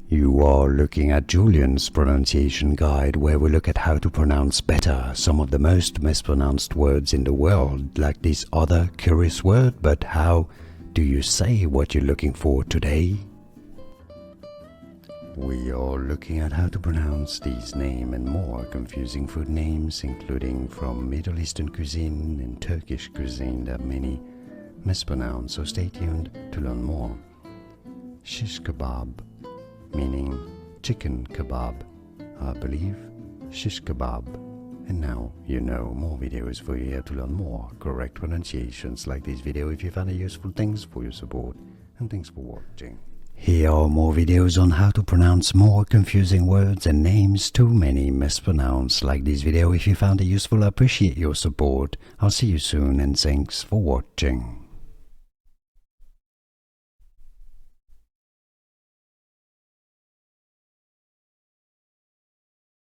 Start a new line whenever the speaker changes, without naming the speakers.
You are looking at Julian's pronunciation guide, where we look at how to pronounce better some of the most mispronounced words in the world, like this other curious word. But how do you say what you're looking for today? We are looking at how to pronounce these names and more confusing food names, including from Middle Eastern cuisine and Turkish cuisine that many mispronounce, so stay tuned to learn more. Shish kebab, meaning chicken kebab, I believe, shish kebab. And now you know more videos for you to learn more correct pronunciations like this video. If you found it useful, thanks for your support and thanks for watching. Here are more videos on how to pronounce more confusing words and names too many mispronounced like this video. If you found it useful, I appreciate your support. I'll see you soon and thanks for watching.